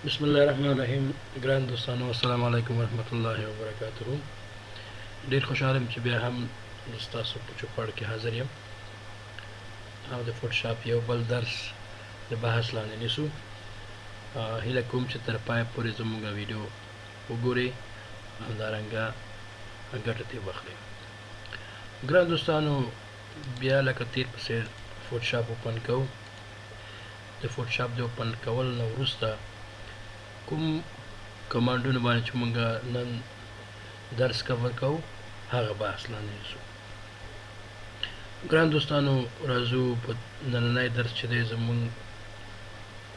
بسم الله الرحمن الرحیم. ګران دوستانو، السلام علیکم ورحمۃ الله وبرکاته. ډیر خوشاله یم چې بیا هم ستاسو په چوپړ کې حاضر یم او د فوټوشاپ یو بل درس د بحث لاندې نیسو. هیله کوم چې تر پای پورې زموږ ویډیو وګورئ او همدارنګه ګټه ترې واخلئ. ګران دوستانو، بیا لکه تیر په څېر فوټوشاپ اوپن کوو. د فوټوشاپ د اوپن کول نه وروسته کوم کمانډونه باندې چې موږ نن درس کور کوو هغه بحث لاندې نیسو. ګران دوستانو، راځو په نننی درس چې دی زموږ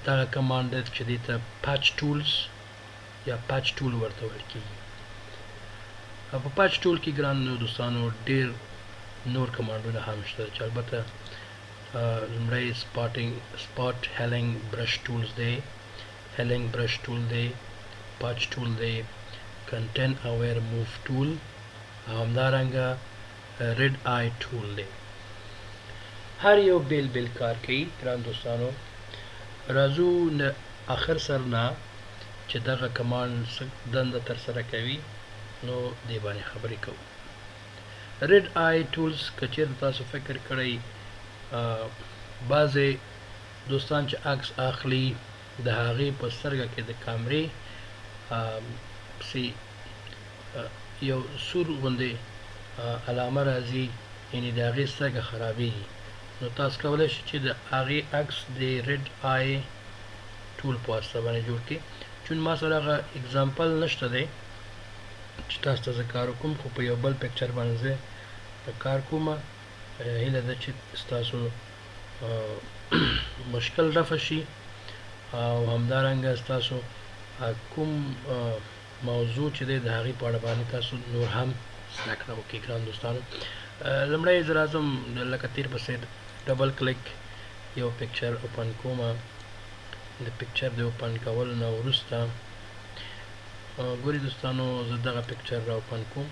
دغه کمانډ دی چې دې ته پاچ ټولز یا پاچ ټول ورته ویل کېږي. په پاچ ټول کې ګران دوستانو ډېر نور کمانډونه هم شته چې البته لومړی سپاټ هیلینګ برش ټولز دی، هیلینګ برش ټول دی، پاچ ټول دی، کنټینټ اویر موف ټول او همدارنګه ریډ آی ټول دی. هر یو بیل بیل کار کوي. ګران دوستانو، راځو نه آخر سر نه چې دغه کمانډ څه دنده ترسره کوي نو دې باندې خبرې کوو. ریډ آی ټولز که چېرته تاسو فکر کړئ بعضې دوستان چې عکس اخلي د هغې په سترګه کې د کامرې پسې یو سور غوندې علامه راځي، یعنې د هغې سترګه خرابېږي. نو تاسو کولی شئ چې د هغې عکس د ریډ آی ټول په واسطه باندې جوړ کړئ. چون ما سره هغه اګزامپل نشته دی چې تاسو ته زه کار وکړم، خو په یو بل پکچر باندې زه کار کوم. هیله ده چې ستاسو مشکل رفع شي او همدارنګه ستاسو کوم موضوع چې دی د هغې په اړه باندې تاسو نور هم زده کړه وکړئ. ګران دوستانو، لومړی زه راځم لکه تیر په څېر ډبل کلیک یو پکچر اوپن کوم. د پکچر د اوپن کولو نه وروسته ګورئ دوستانو، زه دغه پکچر را اوپن کوم.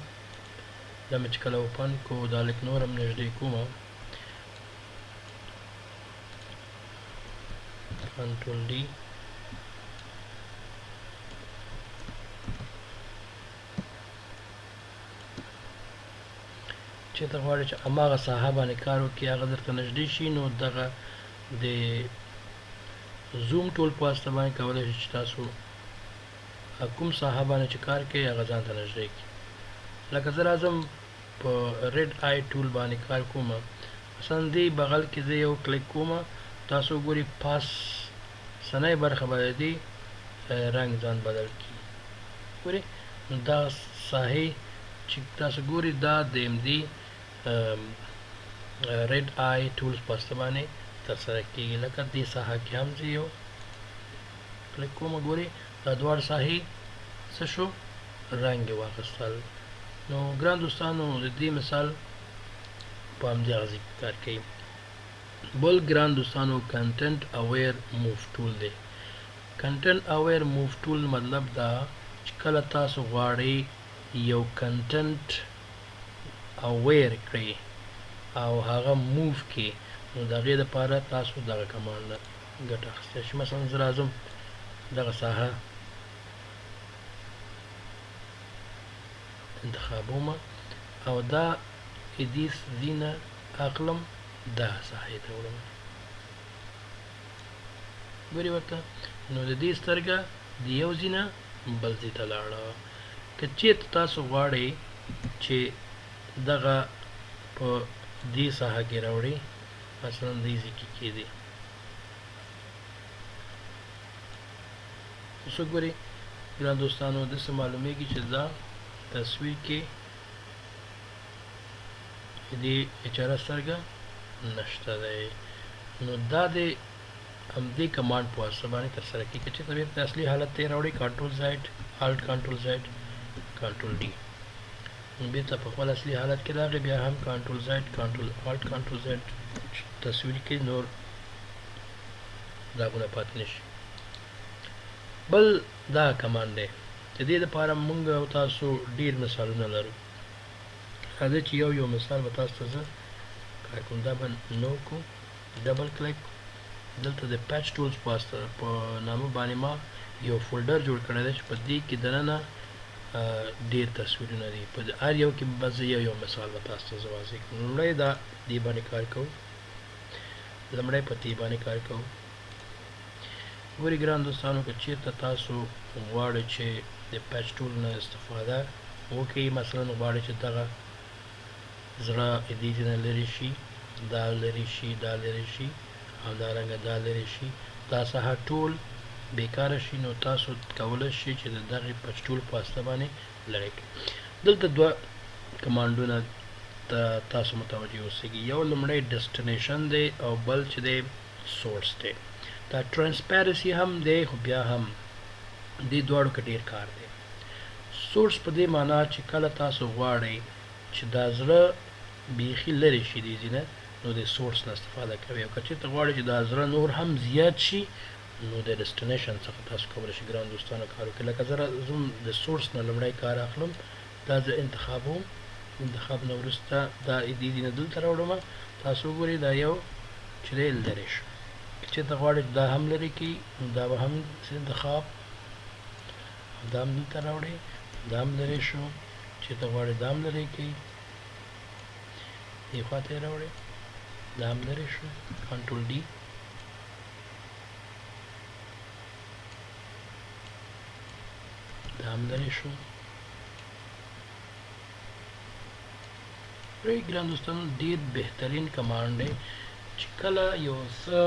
دا مې چې کله اوپن کو دا لږ نور هم نږدې کوم، کنټرول ډي. چې ته غواړې چې هماغه ساحه باندې کار وکړي هغه درته نږدې شي، نو دغه د زوم ټول په واسطه باندې کولی شئ چې تاسو کوم ساحه باندې چې کار کوي هغه ځان ته نږدې کړي. لکه زه راځم په ریډ آی ټول باندې کار کوم، مثلا دې بغل کې زه یو کلیک کوم، تاسو ګورئ پاس سنۍ برخه باندې دې رنګ ځان بدل کړي. ګورئ نو دا ساحې چې تاسو ګورئ دا د همدې ریډ آی ټولز په واسطه باندې ترسره کېږي. لکه دې ساحه کې هم زه یو کلیک کوم، ګورئ دا دواړه ساحې څه شو، رنګ یې واخیستل. نو ګران دوستانو، د دې مثال په همدې غزې کې کار کوي. بل ګران دوستانو کنټینټ اویر موف ټول دی. کنټینټ اویر موف ټول مطلب دا چې کله تاسو غواړئ یو کنټینټ اویر کړئ او هغه موف کړئ، نو د هغې دپاره تاسو دغه کمانډ نه ګټه اخیستی شئ. مثلا زه راځم دغه ساحه انتخابوم او دا دې ځینه اخلم، دا ساحې ته وړم. ګورئ ورته، نو د دې سترګه د یو ځینه بل ځای ته لاړه. که چېرته تاسو غواړئ چې دغه په دې ساحه کې راوړئ، مثلا دې ځای کې کېدی، اوس وګورئ ګران دوستانو، داسې معلومیږي چې دا تصویر کې دې اچاره سترګه نشته دی. نو دا د همدې کمانډ په واسطه باندې ترسره کېږي. که چېرته بېرته اصلي حالت ته یې راوړئ، کنټرول زیډ، الټ کنټرول زیډ، کنټرول ډي، نو بېرته په خپل اصلي حالت کې راغی. بیا هم کنټرول زیډ، کنټرول الټ، کنټرول زیډ تصویر کې نور داغونه پاتې نه شي. بل دا کمانډ دی، د دې دپاره موږ او تاسو ډېر مثالونه لرو. راځئ چې یو مثال به تاسو ته زه کار کوم. دا به نو کوو، ډبل کلیک، دلته د پیچ ټولز په نامه باندې ما یو فولډر جوړ کړی دی چې په دې کې دننه ډېر تصویرونه دي په هر یو کې به زه یو مثال به تاسو ته زه واضح کړم لومړی دې باندې کار کوو لومړی په دې باندې کار کوو ګورئ ګران دوستانو که چېرته تاسو غواړئ چې د پیچ ټول نه استفاده وکړئ مثلا غواړئ چې دغه زړه دې نه لرې شي دا لرې شي دا لرې شي همدارنګه دا لرې شي دا څخه ټول بیکاره شي نو تاسو کولی شئ چې د دغې پیچ ټول په واسطه باندې لرې کړئ دلته دوه کمانډونه تاسو متوجه اوسئ یو لومړی ډیسټینیشن دی او بل چې دی سورس دی دا ټرانسپیرنسي هم دی خو بیا هم دې دواړو کې ډېر کار دی سورس په دې معنا چې کله تاسو غواړئ چې دا زړه بیخي لرې شي دې ځای نه نو د سورس نه استفاده کوئ او که چېرته غواړئ چې دا زړه نور هم زیات شي نو د ډیسټینیشن څخه تاسو کولی شئ ګران دوستانو کار وکړئ لکه زه زوم د سورس نه لومړی کار اخلم دا زه انتخابوم انتخاب نه وروسته دا دې نه دلته راوړم تاسو وګورئ دا یو چې دی لرې شو که چېرته غواړئ دا هم لرې کړئ نو دا به هم انتخاب دا هم دلته راوړئ دا هم لرې شو چېرته غواړئ دا هم لرې کړئ دې خوا ته یې راوړئ دا هم لرې شو کنټرول ډي دا هم لرې شو ګران دوستانو ډېر بهترین کمانډ دی چې کله یو څه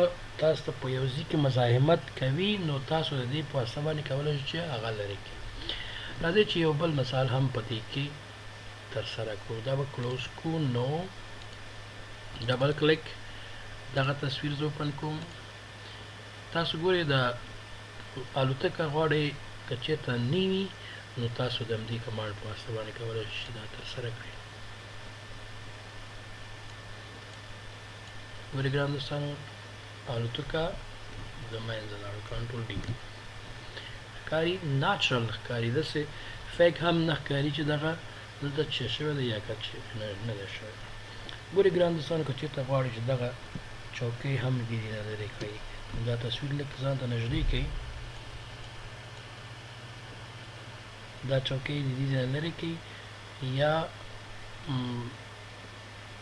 تاسو ته په یو ځای کې مزاحمت کوي نو تاسو د دې په واسطه باندې کولی شئ چې هغه لرې کړئ راځئ چې یو بل مثال هم په دې کې ترسره کړو دا به کلوز کړو نو ډبل کلیک دغه تصویر زه اوپن کوم تاسو ګورئ د الوتکه غواړئ که چېرته نه وي نو تاسو د همدې کمانډ په واسطه باندې کولی شئ چې دا ترسره کړئ ګورئ ګران دوستانو الوتکه د منځه لاړو کنټرول ډي ښکاري ناچرل ښکاري داسې فیک هم نه ښکاري چې دغه دلته چې شوی دی یا کټ نه دی شوی ګورئ ګران دوستانو که چېرته غواړئ چې دغه چوکۍ هم دې نه لرې کړئ دا تصویر لږ ځان ته نږدې کړئ دا چوکۍ د دې ځای نه لرې کړئ یا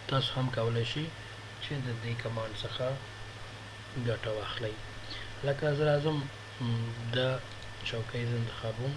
تاسو هم کولی شئ چې د دې کمانډ څخه ګټه واخلئ لکه زه راځم د چوکۍ زه انتخابوم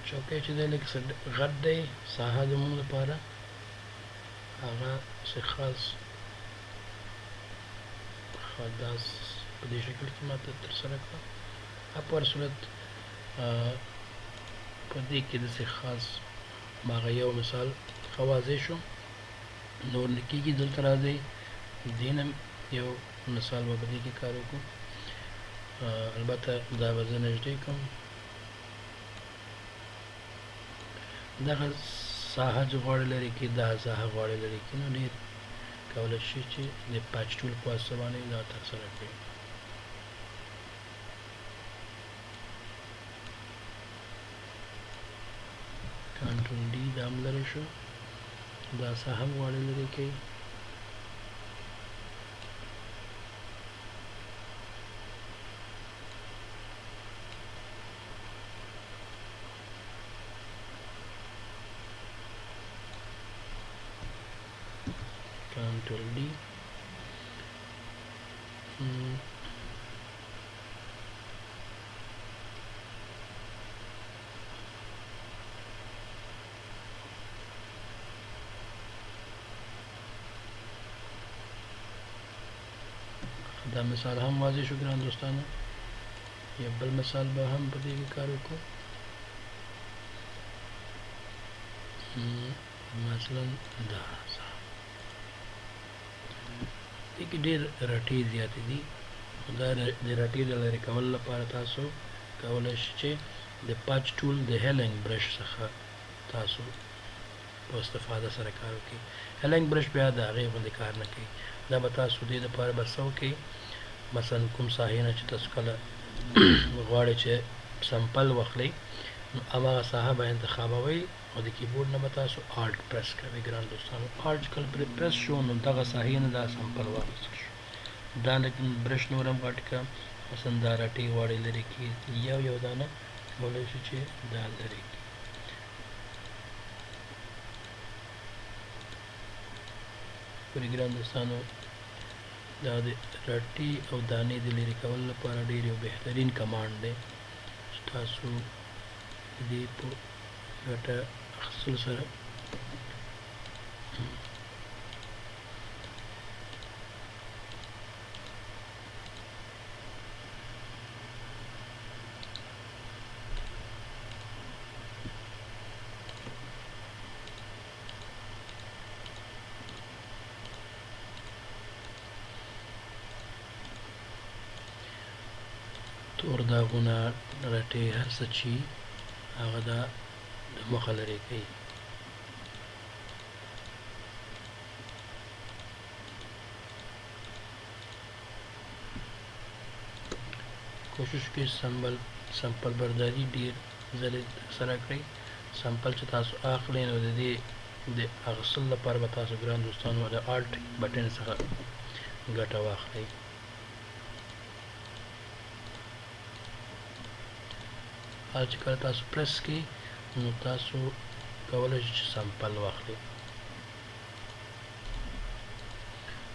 چوکۍ چې دی لږ څه غټ دی ساحه زموږ لپاره هغه څه خاص داس په دې شکل کې ما ته ترسره کړه په هر صورت په دې کې داسې خاص هغه یو مثال ښه واضح شو نور نه کېږي دلته راځئ دې نه یو مثال به په دې کې کار وکړو البته دا به زه نږدې کړم دغه ساحه چې غواړئ لرې کړئ دغه ساحه غواړئ لرې کړئ نو ډېر کولی شئ چې د پیچ ټول په واسطه باندې دا ترسره کړئ کنټرول ډي دا هم لرې شو دا ساحه هم غواړئ لرې کړئ کنټرول ډي دا مثال هم واضح شو ګران دوستانو یو بل مثال به هم په دې کې کار وکړو مثلا دا دې کې ډېر رټې زیاتې دي. دا د رټې د لرې کولو لپاره تاسو کولی شئ چې د پاچ ټول د هیلنګ برش څخه تاسو په استفاده سره کار وکړئ. هیلنګ برش بیا د هغې غوندې کار نه کوي. دا به تاسو دې دپاره به څه وکړئ، مثلا کوم ساحې نه چې تاسو کله غواړئ چې سمپل واخلئ، نو هماغه ساحه به انتخابوئ او د کیبورډ نه به تاسو آلټ پرس کوئ. ګران دوستانو آلټ کله پرې پرس شو نو دغه ساحې نه دا سمپل واخیستل شو. دا لیکن برش نور هم غټ کړه، مثلا دا رټې غواړئ لرې کړي، یو یو دانه کولی شو چې دا لرې کړي. ګورئ ګران دوستانو دا د رټې او دانې د لرې کولو لپاره ډېر یو بهترین کمانډ دی چې تاسو د دې په ګټه اخیستلو سره تور داغونه رټې هر څه چې هغه دا د مخه لرې کوي. کوشش کوئ سمپل برداري ډېر ځلې سره کړئ. سمپل چې تاسو اخلئ نو د دې د اخیستلو لپاره به تاسو ګران دوستانو د آلټ بټن څخه ګټه واخلئ. چې کله تاسو پرس کړئ نو تاسو کولی شئ چې سمپل واخلئ.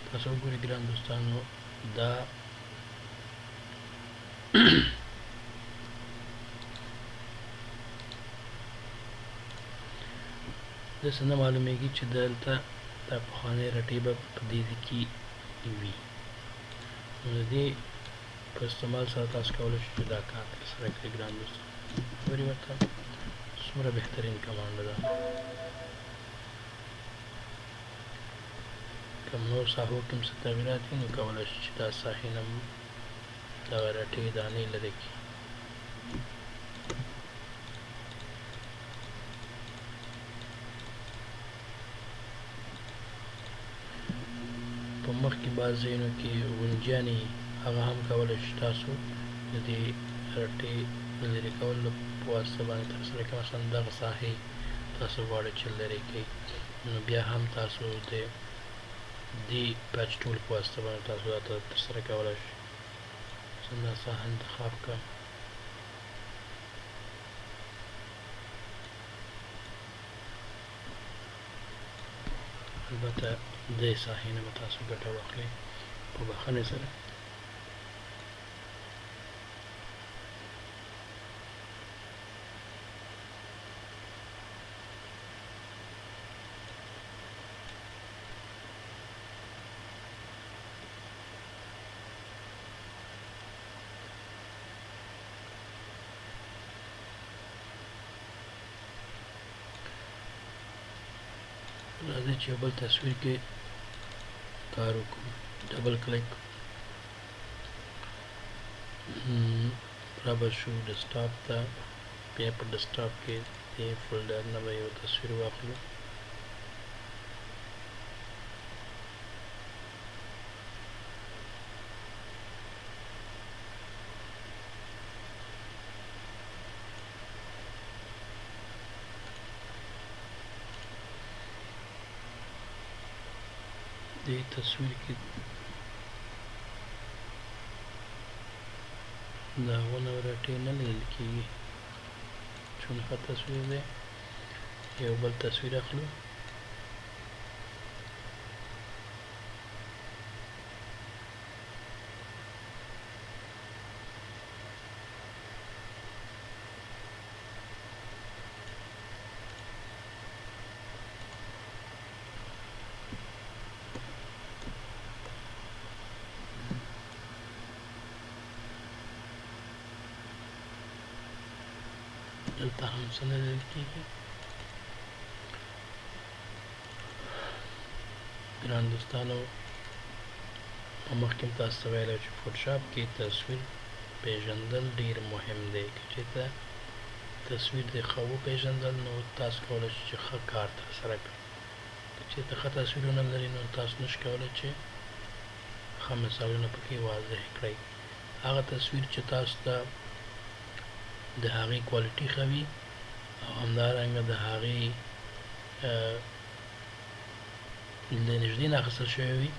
تاسو وګورئ ګران دوستانو دا داسې نه معلومیږي چې دلته دا پخوانۍ رټې به په دې کې وي. نو د دې په استعمال سره تاسو کولی شئ چې دا کار ترسره کړئ. ګران دوستانو ګورئ ورته څومره بهترین کمانډ ده. که نور ساحو کې هم څه تغیرات وي نو کولی شئ چې دا ساحې نه دغه رټې دانې لرې کړي. په مخکې بعض ځایونو کې غونجیانې هغه هم کولی شئ تاسو د دې رټې د لرې کولو په واسطه باندې ترسره کړئ. مثلا دغه ساحې تاسو غواړئ چې لرې کړئ نو بیا هم تاسو د دې پچ ټول په واسطه باندې تاسو دا ترسره کولی شئ. مثلا دا ساحه انتخاب کړه، البته دې ساحې نه به تاسو ګټه واخلئ په بخښنې سره. راځئ چې یو بل تصویر کې کار وکړو. ډبل کلیک را به شو ډیسکټاپ ته، بیا په ډیسکټاپ کې دې فولډر نه به یو تصویر واخلو. دې تصویر کې داغونه او رټې نه لیدل کېږي چون ښه تصویر دی. یو بل تصویر اخلو، دلته هم څه نه لیدل کېږي. ګران دوستانو مخکې هم تاسو ته ویلی چې فوټوشاپ کې تصویر پیژندل ډېر مهم دی که چېرته تصویر دې ښه وپېژندل نو تاسو کولی شئ چې ښه کار ترسره کړئ که چېرته ښه تصویر ونه لري نو تاسو نشئ کولی چې ښه مثالونه پکې واضح کړئ هغه تصویر چې تاسو ته د هغې کوالټي ښه وي او همدارنګه د هغې له نږدې نه اخیستل شوی وي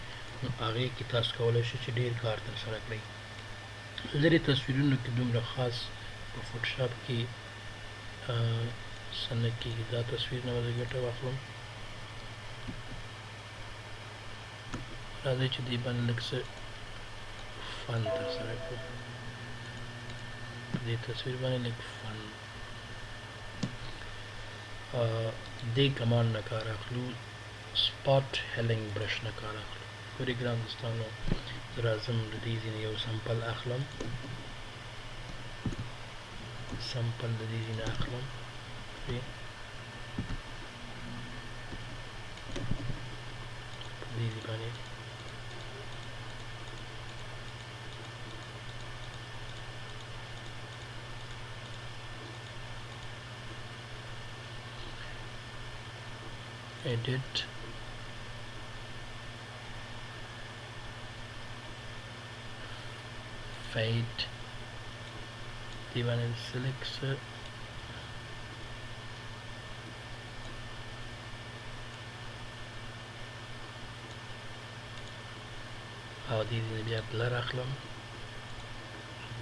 نو هغې کې تاسو کولی شئ چې ډېر کار ترسره کړئ لرې تصویرونو کې دومره خاص په فوټوشاپ کې څه نه کېږي دا تصویر نه به زه ګټه واخلم راځئ چې دې باندې لږ څه فن ترسره کړو په دې تصویر باندې لږ فن دې کمانډ نه کار اخلو سپاټ هیلینګ برش نه کار اخلو ګورئ ګران دوستانو زه راځم د دې ځینې یو سمپل اخلم سمپل د دې ځینې اخلم په دې باندې edit fade دې باندې select او دې بیا بلر اخلم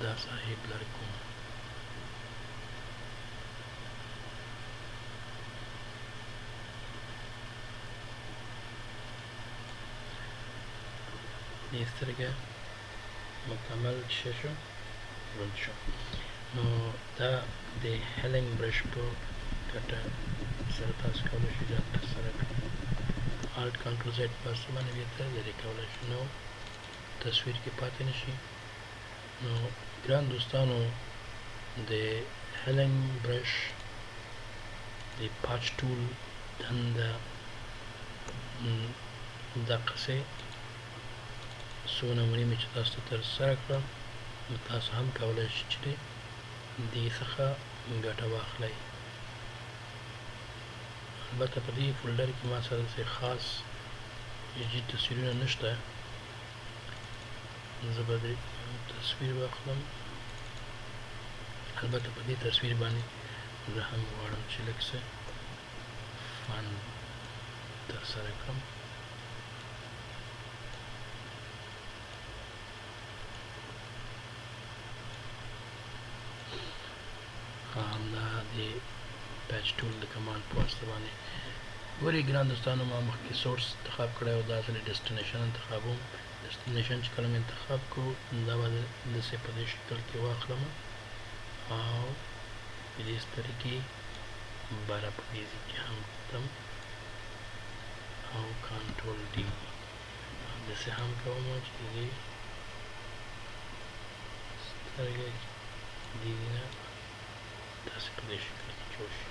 دا صحیح بلر کوم دې سترګه مکمل شو روند شو نو دا د هیلینګ برش په ګټه سره تاسو کولی شئ دا ترسره کړئ الټ کنټرول زیډ په واسطه باندې بېرته لرې کولی شئ نو تصویر کې پاتې نه شي نو ګران دوستانو د هیلینګ برش د پاچ ټول دنده دقسې څو نمونې مې چې تاسو ته ترسره کړه نو تاسو هم کولی شئ چې دې څخه ګټه واخلئ البته په دې فولډر کې ما سره داسې خاص جدي تصویرونه نشته زه به دې تصویر واخلم البته په دې تصویر باندې زه هم غواړم چې لږ څه فن ترسره کړم همدا د پیچ ټول د کمانډ په واسطه باندې ګورئ ګران دوستانو ما مخکې سورس انتخاب کړی او دا ځلې ډیسټینیشن انتخابوم ډیسټینیشن چې کله مې انتخاب کړو دا به داسې په دې شکل کې واخلم او په دې طریقې باره په دې ځای کې هم کړم او کنټرول ډي داسې هم کوم چې دې سترګې دې نه تاسو په دې شکل کې جوړ شي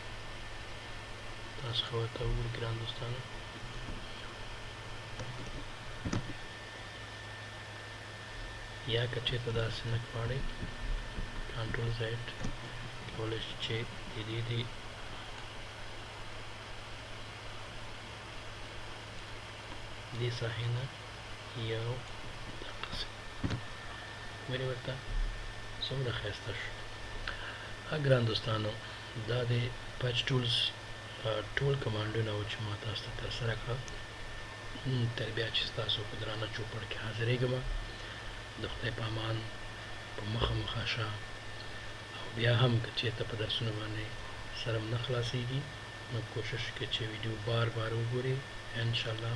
تاسو خو ورته وګورئ ګران دوستانو یا که چېرته داسې نه غواړئ کنټرول زیډ کولی شئ چې دې دې ساحې نه یو دقسې ګورئ ورته څومره ښایسته شو ګران دوستانو دا د پچ ټولز ټول کمانډونه و چې ما تاسو ته ترسره کړه تر بیا چې ستاسو په درانه چوپړ کې حاضرېږم د خدای په امان په مخه مخه شه او بیا هم که چېرته په درسونو باندې سره نه خلاصېږي نو کوشش وکړئ چې ویډیو بار بار وګورئ انشاءالله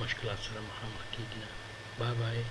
مشکلات سره مخامخ کېږي نه بای بای